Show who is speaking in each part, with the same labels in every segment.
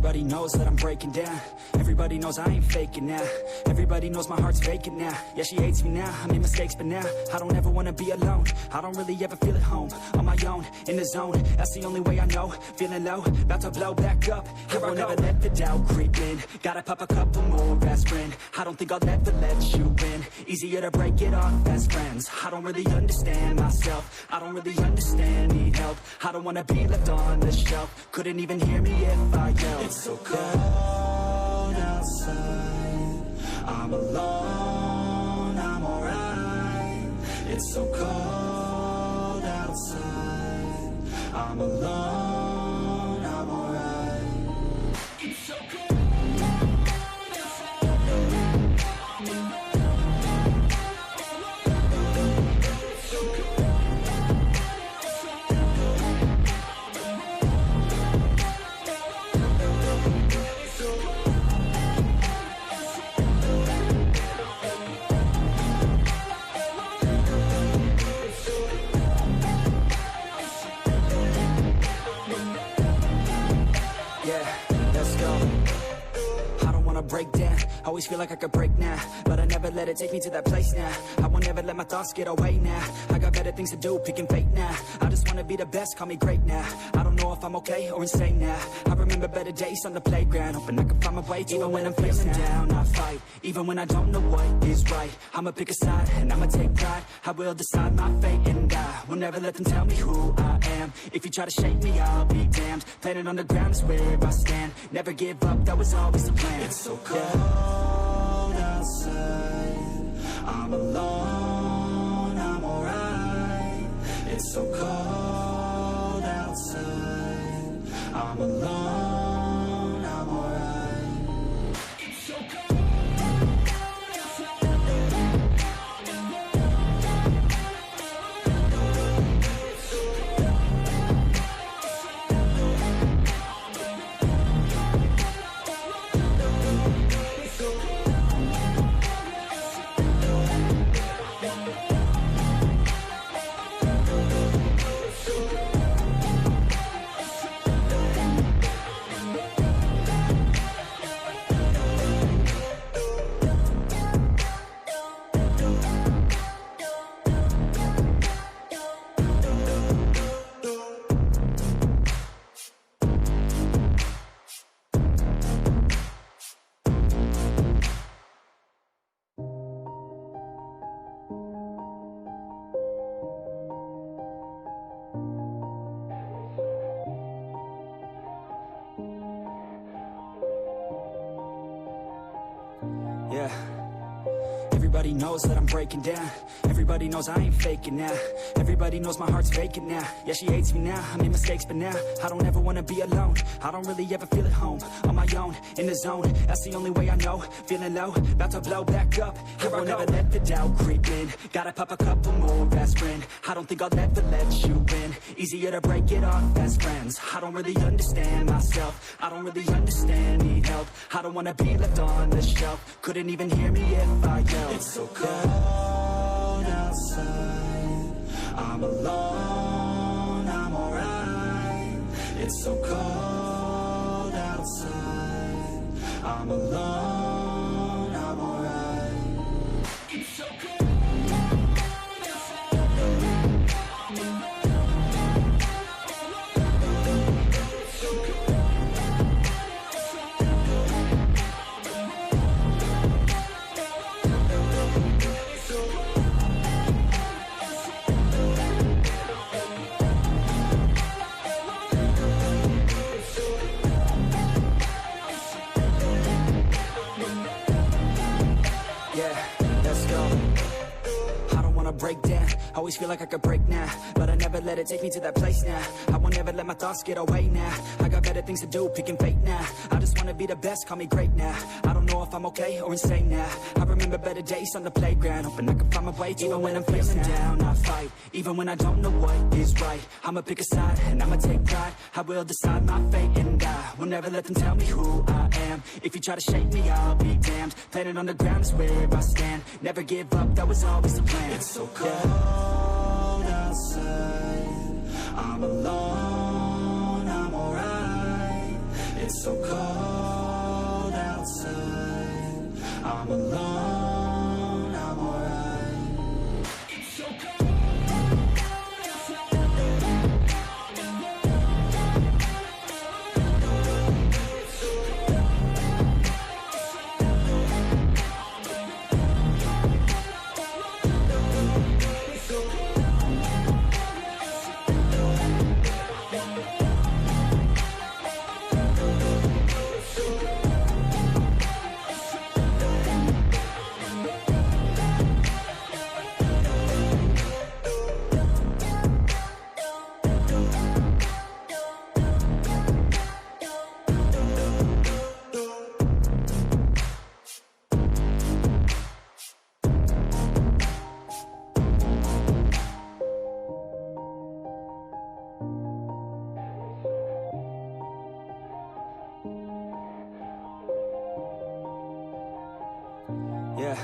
Speaker 1: Everybody knows that I'm breaking down. Everybody knows I ain't faking now. Everybody knows my heart's vacant now. Yeah, she hates me now, I made mistakes but now I don't ever wanna be alone. I don't really ever feel at home. On my own, in the zone, that's the only way I know. Feeling low, about to blow back up. Here I won't ever let the doubt creep in. Gotta pop a couple more aspirin. I don't think I'll ever let you in. Easier to break it off best friends. I don't really understand myself. I don't really understand, need help. I don't wanna be left on the shelf. Couldn't even hear me if I yelled. It's so cold outside, I'm alone, I'm alright. It's so cold outside, I'm alone, I'm alright. It's so cold outside, I'm alone. Break down, always feel like I could break now, but I never let it take me to that place now. I won't ever let my thoughts get away now. I got better things to do, picking fate now. I just wanna be the best, call me great now. I don't know if I'm okay or insane now. I remember better days on the playground, hoping I can find my way even when I'm feeling down. I fight, even when I don't know what is right. I'ma pick a side, and I'ma take pride. I will decide my fate and I will never let them tell me who I am. If you try to shake me, I'll be damned. Planet on the ground is where I stand. Never give up, that was always the plan. It's so cold outside, I'm alone, I'm alright. It's so cold outside, I'm alone, I'm alright. It's so cold outside, I'm Yeah. Everybody knows that I'm breaking down. Everybody knows I ain't faking now. Everybody knows my heart's vacant now. Yeah, she hates me now, I made mistakes but now I don't ever wanna be alone. I don't really ever feel at home. On my own, in the zone, that's the only way I know. Feeling low, about to blow back up. Here I won't ever let the doubt creep in. Gotta pop a couple more aspirin. I don't think I'll ever let you in. Easier to break it off best friends. I don't really understand myself. I don't really understand, need help. I don't wanna be left on the shelf. Couldn't even hear me if I yelled. It's so cold outside, I'm alone, I'm alright. It's so cold outside, I'm alone, I'm alright. It's so cold outside, I'm alone. Break down, always feel like I could break now, but I never let it take me to that place now. I won't ever let my thoughts get away now. I got better things to do, picking fate now. I just wanna be the best, call me great now. I don't know if I'm okay or insane now. I remember better days on the playground, hoping I can find my way even when I'm feeling down. I fight, even when I don't know what is right. I'ma pick a side, and I'ma take pride. I will decide my fate and I will never let them tell me who I am. If you try to shake me, I'll be damned. Planet on the ground is where I stand. Never give up, that was always the plan. It's so cold outside, I'm alone, I'm alright. It's so cold outside. I'm alone, I'm alright. It's so cold outside. It's so yeah.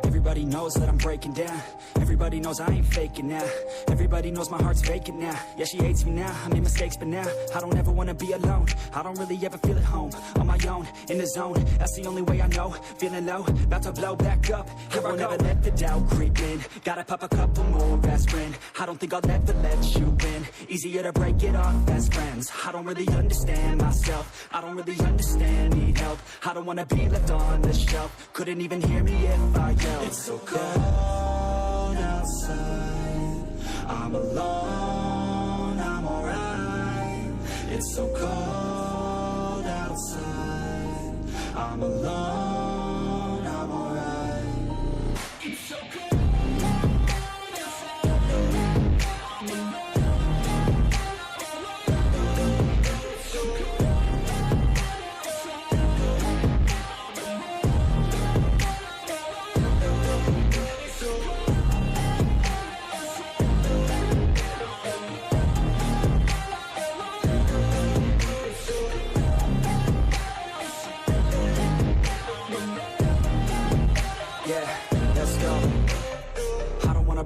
Speaker 1: Everybody knows that I'm breaking down. Everybody knows I ain't faking now. Everybody knows my heart's vacant now. Yeah, she hates me now, I made mistakes but now I don't ever wanna be alone. I don't really ever feel at home. On my own, in the zone, that's the only way I know. Feeling low, about to blow back up. Here I never let the doubt creep in. Gotta pop a couple more aspirin. I don't think I'll ever let you in. Easier to break it off best friends. I don't really understand myself. I don't really understand, need help. I don't wanna be left on the shelf. Couldn't even hear me if I yelled. It's so cold outside. I'm alone, I'm alright. It's so cold outside. I'm alone, I'm alright. It's so cold.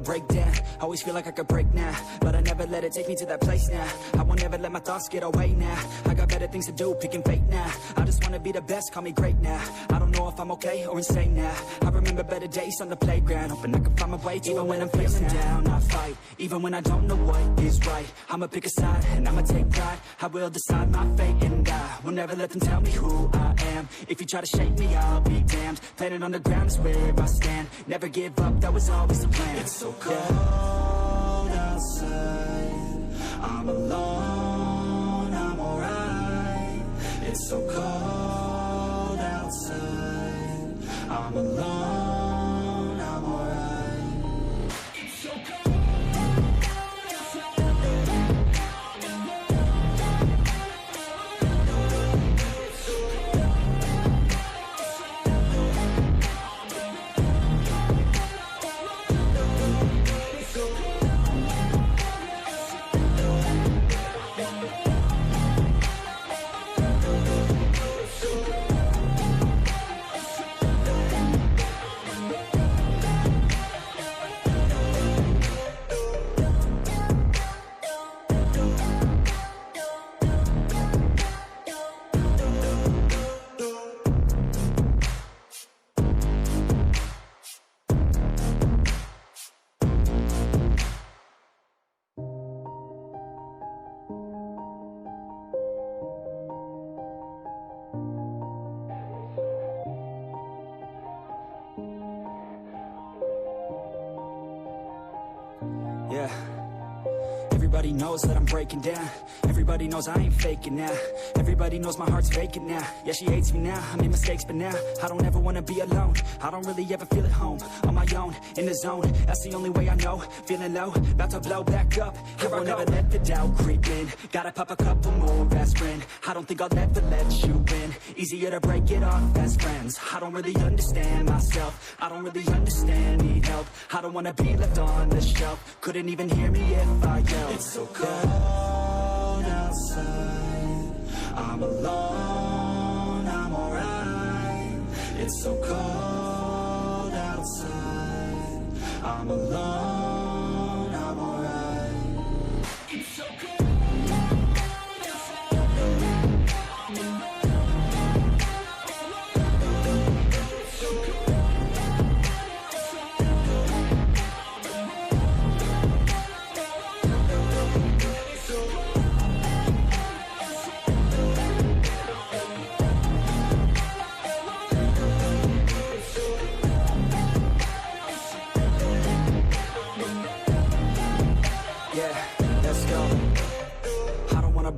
Speaker 1: Break down, always feel like I could break now, but I never let it take me to that place now. I won't ever let my thoughts get away now. I got better things to do, picking fate now. I just wanna be the best, call me great now. I don't know if I'm okay or insane now. I remember better days on the playground, hoping I can find my way. Even when I'm feeling down, I fight. Even when I don't know what is right, I'ma pick a side and I'ma take pride. I will decide my fate and I will never let them tell me who I am. If you try to shake me, I'll be damned. Planet on the ground is where I stand. Never give up, that was always the plan. It's so cold outside. I'm alone, I'm alright. It's so cold outside. I'm alone, I'm alright. It's so cold. Yeah. Everybody knows that I'm breaking down. Everybody knows I ain't faking now. Everybody knows my heart's vacant now. Yeah, she hates me now, I made mistakes but now I don't ever wanna be alone. I don't really ever feel at home. On my own, in the zone, that's the only way I know. Feeling low, about to blow back up. Here I won't ever let the doubt creep in. Gotta pop a couple more aspirin. I don't think I'll ever let you in. Easier to break it off best friends. I don't really understand myself. I don't really understand, need help. I don't wanna be left on the shelf. Couldn't even hear me if I yelled. It's so cold outside. I'm alone, I'm alright. It's so cold outside. I'm alone, I'm alright. It's so cold outside.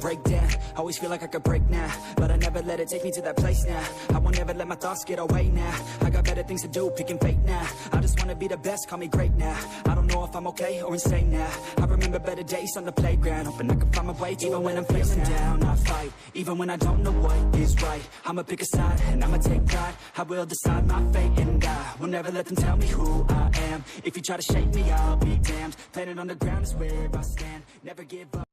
Speaker 1: break down. Always feel like I could break now, but I never let it take me to that place now. I won't ever let my thoughts get away now. I got better things to do, picking fate now. I just wanna be the best, call me great now. I don't know if I'm okay or insane now. I remember better days on the playground, hoping I can find my way even when I'm feeling down. I fight, even when I don't know what is right. I'ma pick a side, and I'ma take pride. I will decide my fate, and I will never let them tell me who I am. If you try to shake me, I'll be damned. Planet on the ground is where I stand. Never give up.